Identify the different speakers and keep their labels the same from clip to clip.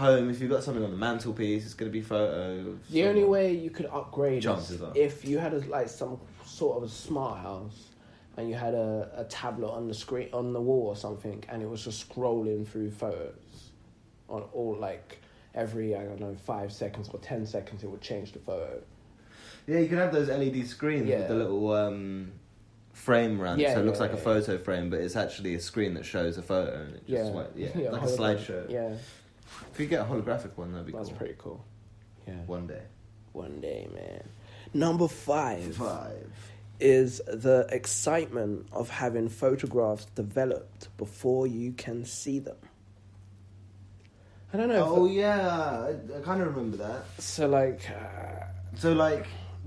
Speaker 1: home, if you've got something on the mantelpiece, it's going to be photo.
Speaker 2: The only way you could upgrade
Speaker 1: Chances
Speaker 2: is
Speaker 1: are.
Speaker 2: if you had some sort of a smart house and you had a tablet on the screen, on the wall or something, and it was just scrolling through photos on all every, I don't know, 5 seconds or 10 seconds, it would change the photo.
Speaker 1: Yeah, you can have those LED screens with the little frame around it, so it looks like a photo frame, but it's actually a screen that shows a photo. And it just like a slideshow.
Speaker 2: Yeah.
Speaker 1: If you get a holographic one, that'd be cool.
Speaker 2: That's pretty cool. Yeah.
Speaker 1: One day,
Speaker 2: man. Number 5 is the excitement of having photographs developed before you can see them. I don't know.
Speaker 1: Oh, yeah. I kind of remember that.
Speaker 2: So,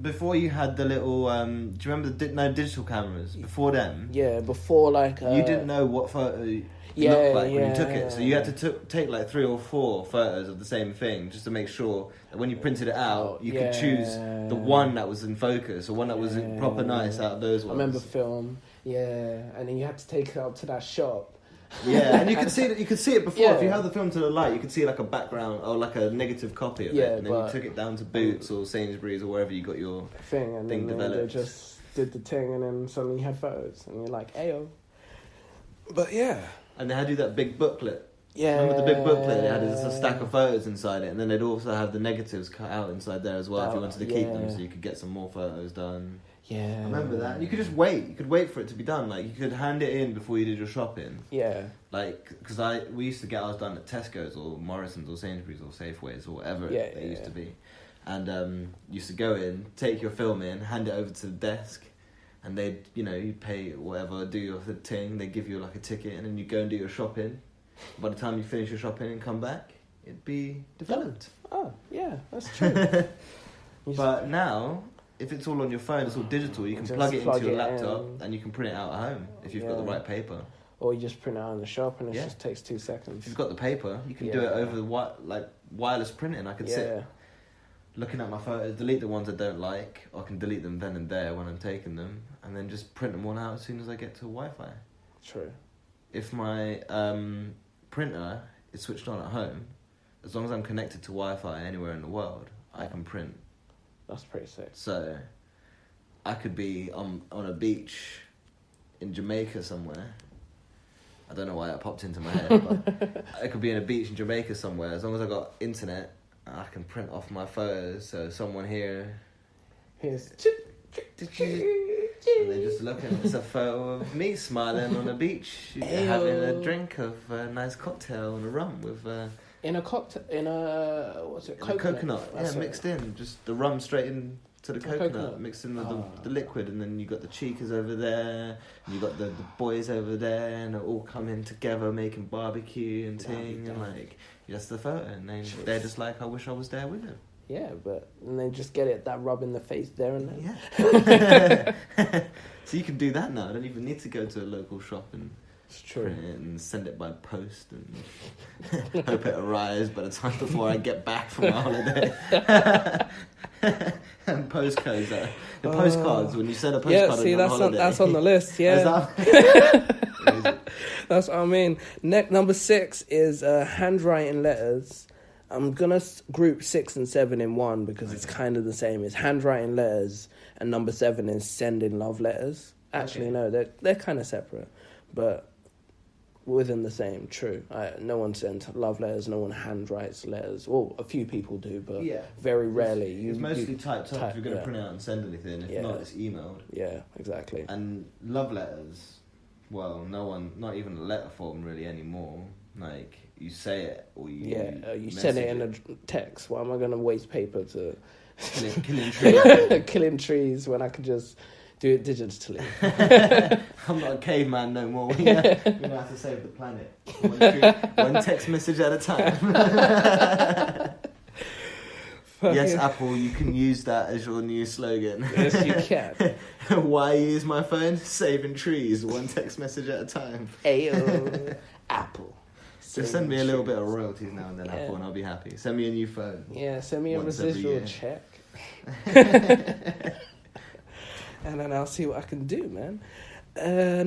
Speaker 1: before you had the little... do you remember the digital cameras? Before them?
Speaker 2: Yeah, before,
Speaker 1: you didn't know what photo looked like when you took it. So you had to take, 3 or 4 photos of the same thing just to make sure that when you printed it out, you could choose the one that was in focus or one that was proper nice out of those ones.
Speaker 2: I remember film, and then you had to take it out to that shop.
Speaker 1: Yeah, and you could see it. You could see it before. If you held the film to the light, you could see a background or a negative copy of it. And then you took it down to Boots or Sainsbury's or wherever you got your
Speaker 2: thing, and then
Speaker 1: developed.
Speaker 2: They just did the thing, and then suddenly you had photos, and you're like, "Ayo." But yeah.
Speaker 1: And they had you that big booklet.
Speaker 2: Yeah.
Speaker 1: Remember the big booklet? It had a stack of photos inside it, and then they'd also have the negatives cut out inside there as well if you wanted to keep them, so you could get some more photos done.
Speaker 2: Yeah.
Speaker 1: I remember that. You could just wait. You could wait for it to be done. You could hand it in before you did your shopping.
Speaker 2: Yeah.
Speaker 1: Because we used to get ours done at Tesco's or Morrison's or Sainsbury's or Safeways or whatever they used to be. And used to go in, take your film in, hand it over to the desk, and they'd, you pay whatever, do your thing, they give you a ticket, and then you go and do your shopping. By the time you finish your shopping and come back, it'd be developed.
Speaker 2: Oh, yeah, that's true.
Speaker 1: But now... if it's all on your phone, it's all digital. You can plug it into your laptop and you can print it out at home if you've got the right paper.
Speaker 2: Or you just print it out in the shop and it just takes 2 seconds.
Speaker 1: If you've got the paper, you can do it over the wireless printing. I could sit looking at my photos, delete the ones I don't like, or I can delete them then and there when I'm taking them, and then just print them all out as soon as I get to Wi-Fi.
Speaker 2: True.
Speaker 1: If my printer is switched on at home, as long as I'm connected to Wi-Fi anywhere in the world, I can print.
Speaker 2: That's pretty sick.
Speaker 1: So, I could be on a beach in Jamaica somewhere. I don't know why that popped into my head, but I could be in a beach in Jamaica somewhere. As long as I got internet, I can print off my photos. So someone here, and they're just looking. It's a photo of me smiling on a beach, having a drink of a nice cocktail and a rum with.
Speaker 2: In a cocktail, what's it?
Speaker 1: Coconut. Yeah, mixed in. Just the rum straight in to the coconut, mixed in with the liquid, and then you got the chicas over there, and you got the boys over there, and they're all coming together making barbecue and ting, and that's the photo, and they're just like, I wish I was there with them.
Speaker 2: Yeah, and they just get that rub in the face there and then.
Speaker 1: Yeah. So you can do that now. I don't even need to go to a local shop and.
Speaker 2: It's true.
Speaker 1: Print it and send it by post and hope it arrives by the time before I get back from my holiday. And postcodes, the postcards when you send a postcard on holiday.
Speaker 2: That's on the list. Yeah, that's what I mean. Number 6 is handwriting letters. I'm gonna group 6 and 7 in one because it's kind of the same. It's handwriting letters, and number 7 is sending love letters. Actually, no, they're kind of separate, but. Within the same, true. No one sends love letters, no one handwrites letters. Well, a few people do, but very rarely.
Speaker 1: It's mostly typed up if you're going to print it out and send anything. If not, it's emailed.
Speaker 2: Yeah, exactly.
Speaker 1: And love letters, well, no one, not even a letter form really anymore. You say it or you
Speaker 2: send it in a text. Why am I going to waste paper to...
Speaker 1: killing trees.
Speaker 2: Killing trees when I could just... do it digitally.
Speaker 1: I'm not a caveman no more. We're gonna have to save the planet. One text message at a time. Yes, Apple, you can use that as your new slogan.
Speaker 2: Yes, you can.
Speaker 1: Why use my phone? Saving trees, one text message at a time.
Speaker 2: Ayo, Apple.
Speaker 1: Just send me a little bit of royalties now and then, Apple, and I'll be happy. Send me a new phone.
Speaker 2: Yeah, send me a residual check. And then I'll see what I can do, man.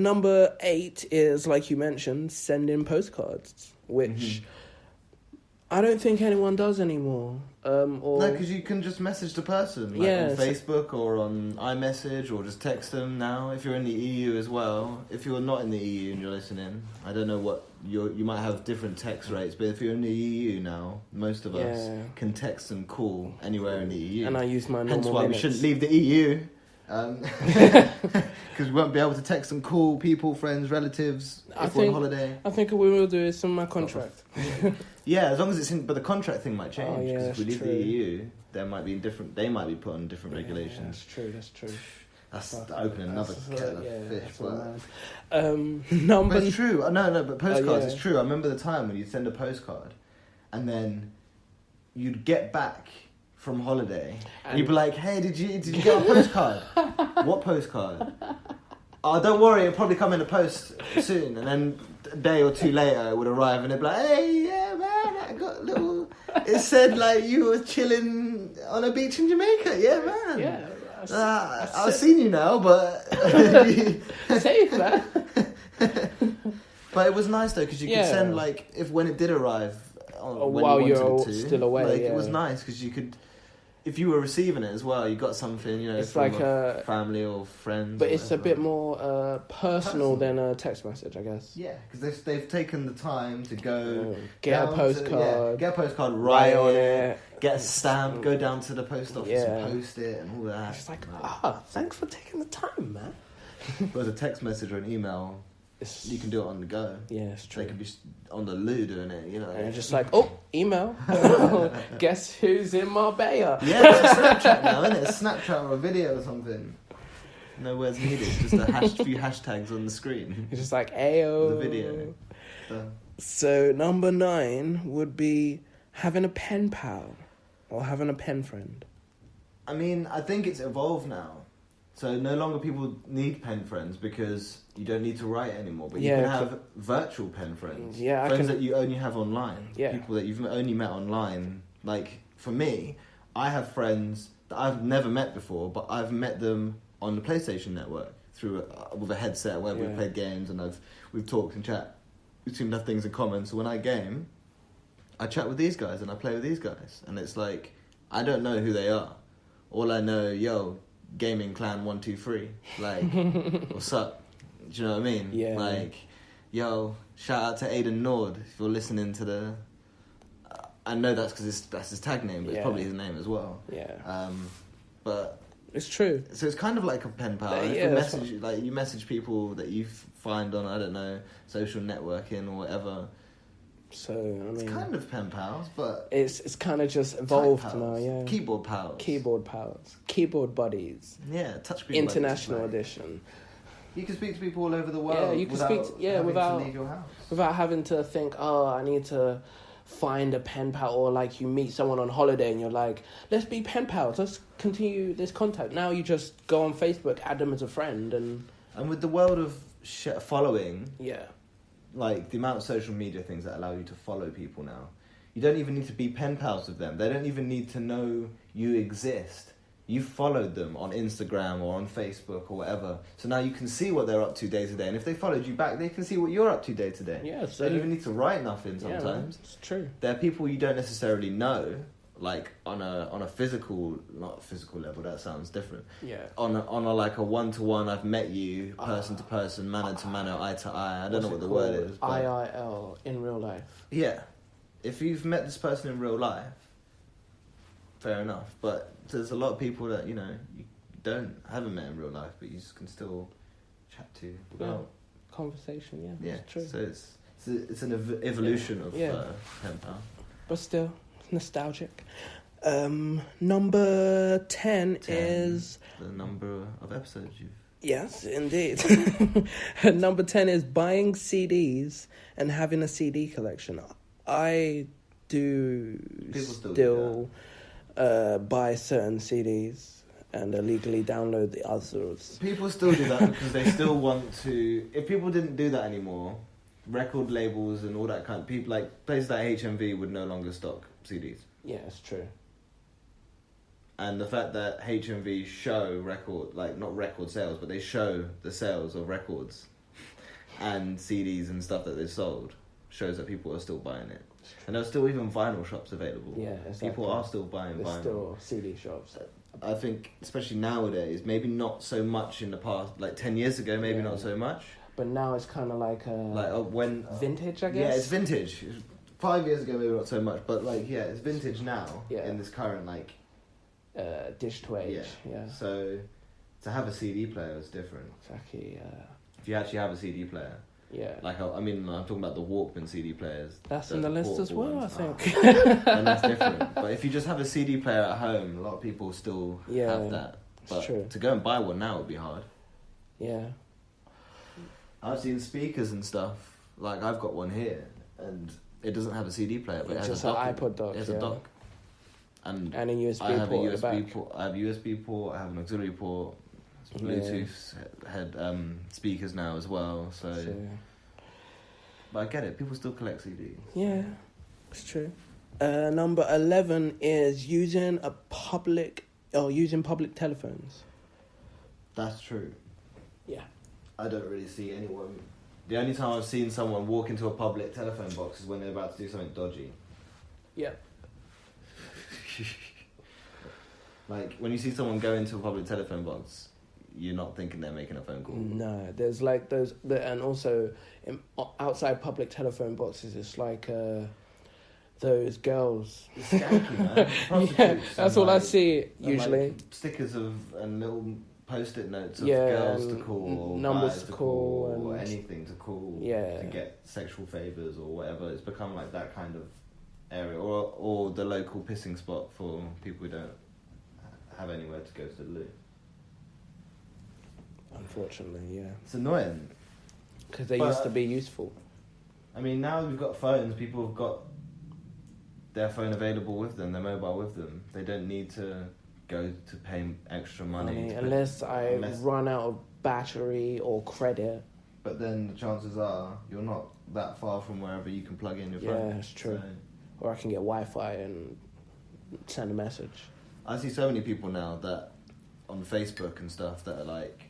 Speaker 2: Number 8 is, like you mentioned, sending postcards, which I don't think anyone does anymore.
Speaker 1: No, because you can just message the person, on Facebook or on iMessage, or just text them now. If you're in the EU as well, if you're not in the EU and you're listening, I don't know what you might have different text rates, but if you're in the EU now, most of us can text and call anywhere in the EU.
Speaker 2: And I use my normal
Speaker 1: Hence why
Speaker 2: minutes.
Speaker 1: we shouldn't leave the EU. Because we won't be able to text and call people, friends, relatives if we're on holiday.
Speaker 2: I think what we will do is in my contract.
Speaker 1: Yeah, as long as it's in, but the contract thing might change. Because if we leave
Speaker 2: true.
Speaker 1: the EU, there might be they might be put on different regulations.
Speaker 2: That's true.
Speaker 1: That's opening another kettle of fish. But
Speaker 2: But
Speaker 1: it's true. No, but postcards, it's true. I remember the time when you'd send a postcard and then you'd get back from holiday and you'd be like, hey, did you get a postcard? What postcard? Oh, don't worry, it'll probably come in the post soon. And then a day or two later it would arrive and they'd be like, hey, yeah, man, I got a little... It said like you were chilling on a beach in Jamaica. Yeah, man.
Speaker 2: Yeah.
Speaker 1: I've seen you now, but...
Speaker 2: Safe, man.
Speaker 1: But it was nice though, because you could send like, when it did arrive...
Speaker 2: while you're still away,
Speaker 1: It was nice, because you could... If you were receiving it as well, you got something,
Speaker 2: it's
Speaker 1: from
Speaker 2: like
Speaker 1: a family or friends.
Speaker 2: But it's a bit more personal than a text message, I guess.
Speaker 1: Yeah, because they've taken the time to go
Speaker 2: get a postcard,
Speaker 1: write on it, get a stamp, go down to the post office and post it and all that.
Speaker 2: It's like, thanks for taking the time, man.
Speaker 1: Whereas a text message or an email, you can do it on the go.
Speaker 2: Yeah, it's true.
Speaker 1: They can be on the loo doing it,
Speaker 2: And you're just like, email. Guess who's in Marbella?
Speaker 1: Yeah, it's a Snapchat now, isn't it? A Snapchat or a video or something. No words needed, just a few hashtags on the screen.
Speaker 2: It's just like, ayo.
Speaker 1: The video.
Speaker 2: So number 9 would be having a pen pal or having a pen friend.
Speaker 1: I mean, I think it's evolved now. So no longer people need pen friends because you don't need to write anymore. But you can have virtual pen friends. Yeah, friends that you only have online. Yeah. People that you've only met online. Like, for me, I have friends that I've never met before, but I've met them on the PlayStation Network with a headset where we've played games and we've talked and chat. We seem to have things in common. So when I game, I chat with these guys and I play with these guys. And it's like, I don't know who they are. All I know, Gaming Clan 123, like, what's up? Do you know what I mean?
Speaker 2: Yeah.
Speaker 1: Like, shout out to Aiden Nord if you're listening to the. I know that's because that's his tag name, but it's probably his name as well.
Speaker 2: Yeah.
Speaker 1: But
Speaker 2: it's true.
Speaker 1: So it's kind of like a pen pal. You message people that you find on, I don't know, social networking or whatever.
Speaker 2: So I mean,
Speaker 1: it's kind of pen pals, but
Speaker 2: it's kind of just evolved now. Yeah,
Speaker 1: keyboard pals,
Speaker 2: keyboard buddies.
Speaker 1: Yeah, touchscreen
Speaker 2: international edition.
Speaker 1: You can speak to people all over the world.
Speaker 2: Yeah, you can speak. Without
Speaker 1: to leave your house,
Speaker 2: without having to think. Oh, I need to find a pen pal, or like you meet someone on holiday and you're like, let's be pen pals. Let's continue this contact. Now you just go on Facebook, add them as a friend, and
Speaker 1: with the world of following.
Speaker 2: Yeah.
Speaker 1: Like, the amount of social media things that allow you to follow people now. You don't even need to be pen pals with them. They don't even need to know you exist. You followed them on Instagram or on Facebook or whatever. So now you can see what they're up to day to day. And if they followed you back, they can see what you're up to day to day.
Speaker 2: Yeah, so
Speaker 1: they don't even need to write nothing sometimes.
Speaker 2: Yeah, it's true.
Speaker 1: There are people you don't necessarily know, like on a physical, not physical level, that sounds different.
Speaker 2: Yeah.
Speaker 1: On a like a one-to-one, I've met you, person to person, manner to manner, eye to eye. I don't know what the word is.
Speaker 2: But IIL, in real life.
Speaker 1: Yeah. If you've met this person in real life, fair enough. But there's a lot of people that, you haven't met in real life, but you can still chat to without...
Speaker 2: Conversation, yeah. That's true.
Speaker 1: So it's an evolution of pen pal.
Speaker 2: But still... nostalgic. Number 10 is...
Speaker 1: the number of episodes you've...
Speaker 2: Yes, indeed. Number 10 is buying CDs and having a CD collection. I do still buy certain CDs and illegally download the others.
Speaker 1: People still do that because they still want to... If people didn't do that anymore, record labels and all that kind of... People like places like HMV would no longer stock CDs.
Speaker 2: Yeah, it's true.
Speaker 1: And the fact that HMV show not record sales, but they show the sales of records and CDs and stuff that they've sold shows that people are still buying it. And there's still even vinyl shops available.
Speaker 2: Yeah, exactly.
Speaker 1: People are still buying vinyl.
Speaker 2: There's still CD shops.
Speaker 1: I think, especially nowadays, maybe not so much in the past. Like 10 years ago, maybe not so much.
Speaker 2: But now it's kind of like
Speaker 1: when
Speaker 2: vintage, I guess.
Speaker 1: Yeah, it's vintage. 5 years ago, maybe not so much, but like it's vintage now. Yeah. In this current
Speaker 2: digital age. Yeah.
Speaker 1: So to have a CD player is different.
Speaker 2: Exactly.
Speaker 1: If you actually have a CD player.
Speaker 2: Yeah.
Speaker 1: Like I'm talking about the Walkman CD players.
Speaker 2: That's in the list as well, I think.
Speaker 1: And that's different. But if you just have a CD player at home, a lot of people still have that. But
Speaker 2: true.
Speaker 1: To go and buy one now would be hard.
Speaker 2: Yeah.
Speaker 1: I've seen speakers and stuff. Like I've got one here, and it doesn't have a CD player, but it has
Speaker 2: just
Speaker 1: a dock.
Speaker 2: an iPod dock.
Speaker 1: It has a dock. And
Speaker 2: a USB port.
Speaker 1: I have a USB port. I have an auxiliary port. Bluetooth head speakers now as well. So, but I get it. People still collect CDs.
Speaker 2: Yeah, it's true. Number 11 is using public telephones.
Speaker 1: That's true.
Speaker 2: Yeah.
Speaker 1: I don't really see anyone. The only time I've seen someone walk into a public telephone box is when they're about to do something dodgy.
Speaker 2: Yeah.
Speaker 1: Like when you see someone go into a public telephone box, you're not thinking they're making a phone call.
Speaker 2: No, there's like those, and also outside public telephone boxes, it's like those girls.
Speaker 1: It's skanky, man.
Speaker 2: Yeah, that's all I see usually.
Speaker 1: Like stickers and little post-it notes of girls to call, or
Speaker 2: numbers to call,
Speaker 1: or anything to call to get sexual favours or whatever. It's become like that kind of area, or the local pissing spot for people who don't have anywhere to go to the loo.
Speaker 2: Unfortunately, yeah.
Speaker 1: It's annoying.
Speaker 2: Because they used to be useful.
Speaker 1: I mean, now we've got phones, people have got their phone available with them, their mobile with them. They don't need to go to pay extra money.
Speaker 2: Unless I run out of battery or credit.
Speaker 1: But then the chances are you're not that far from wherever you can plug in your phone.
Speaker 2: Yeah, it's true. So. Or I can get Wi-Fi and send a message.
Speaker 1: I see so many people now that on Facebook and stuff that are like,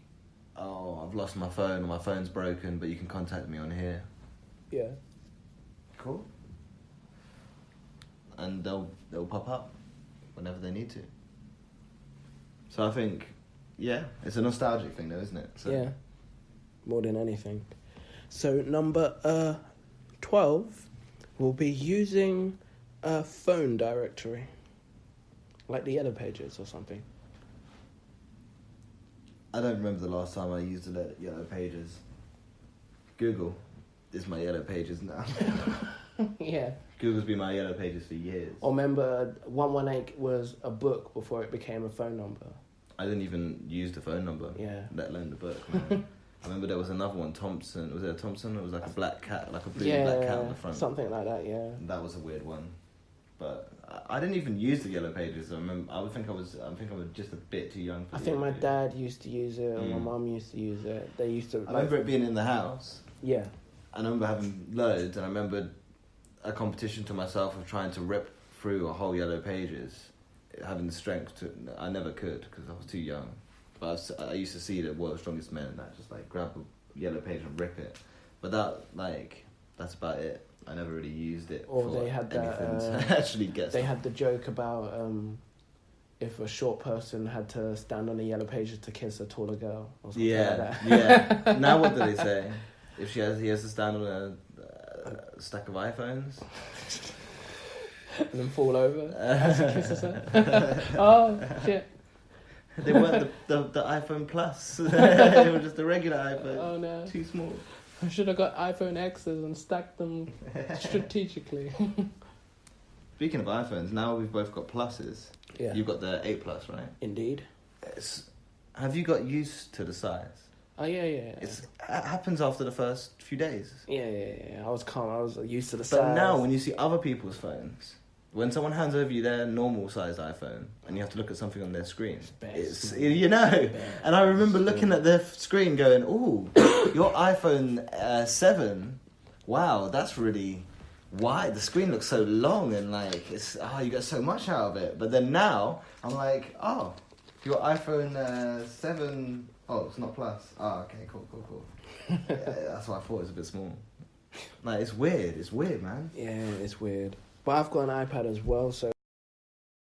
Speaker 1: oh, I've lost my phone or my phone's broken, but you can contact me on here.
Speaker 2: Yeah.
Speaker 1: Cool. And they'll pop up whenever they need to. So I think, it's a nostalgic thing though, isn't it? So.
Speaker 2: Yeah. More than anything. So number 12 will be using a phone directory. Like the Yellow Pages or something.
Speaker 1: I don't remember the last time I used the Yellow Pages. Google is my Yellow Pages now.
Speaker 2: Yeah.
Speaker 1: Google's been my Yellow Pages for years.
Speaker 2: Or remember 118 was a book before it became a phone number.
Speaker 1: I didn't even use the phone number.
Speaker 2: Yeah.
Speaker 1: Let alone the book. I remember there was another one, Thompson. Was it a Thompson? It was like a black cat, like a blue and black cat on the front.
Speaker 2: Something like that, yeah.
Speaker 1: That was a weird one. But I didn't even use the Yellow Pages. I think I was just a bit too young for
Speaker 2: I think my dad used to use it, or my mum used to use it. They used to.
Speaker 1: I remember it being in the house.
Speaker 2: Yeah.
Speaker 1: I remember having loads, and I remember a competition to myself of trying to rip through a whole Yellow Pages, having the strength to. I never could because I was too young. But I used to see the World's Strongest Men, and that just like grab a Yellow Page and rip it. But that's about it. I never really used it.
Speaker 2: Or they had that.
Speaker 1: To actually get.
Speaker 2: They had the joke about if a short person had to stand on the Yellow Pages to kiss a taller girl. Or something like that.
Speaker 1: Yeah. Now what do they say? If he has to stand on a stack of iPhones.
Speaker 2: And then fall over as he kisses her. Oh shit!
Speaker 1: They weren't the iPhone Plus. They were just the regular iPhone.
Speaker 2: Oh no!
Speaker 1: Too small.
Speaker 2: I should have got iPhone X's and stacked them strategically.
Speaker 1: Speaking of iPhones, now we've both got pluses.
Speaker 2: Yeah.
Speaker 1: You've got the 8 Plus, right?
Speaker 2: Indeed.
Speaker 1: Have you got used to the size?
Speaker 2: Oh yeah.
Speaker 1: It happens after the first few days.
Speaker 2: Yeah. I was calm. I was used to the
Speaker 1: size.
Speaker 2: But
Speaker 1: now, when you see other people's phones, when someone hands over you their normal sized iPhone and you have to look at something on their screen, it's you know. And I remember looking at their screen, going, "Ooh, your iPhone 7, wow, that's really wide. The screen looks so long and like you get so much out of it." But then now I'm like, "Oh, your iPhone 7." Oh, it's not Plus. Oh, okay, cool. Yeah, that's why I thought it was a bit small. Like, it's weird. It's weird, man.
Speaker 2: Yeah, it's weird. But I've got an iPad as well, so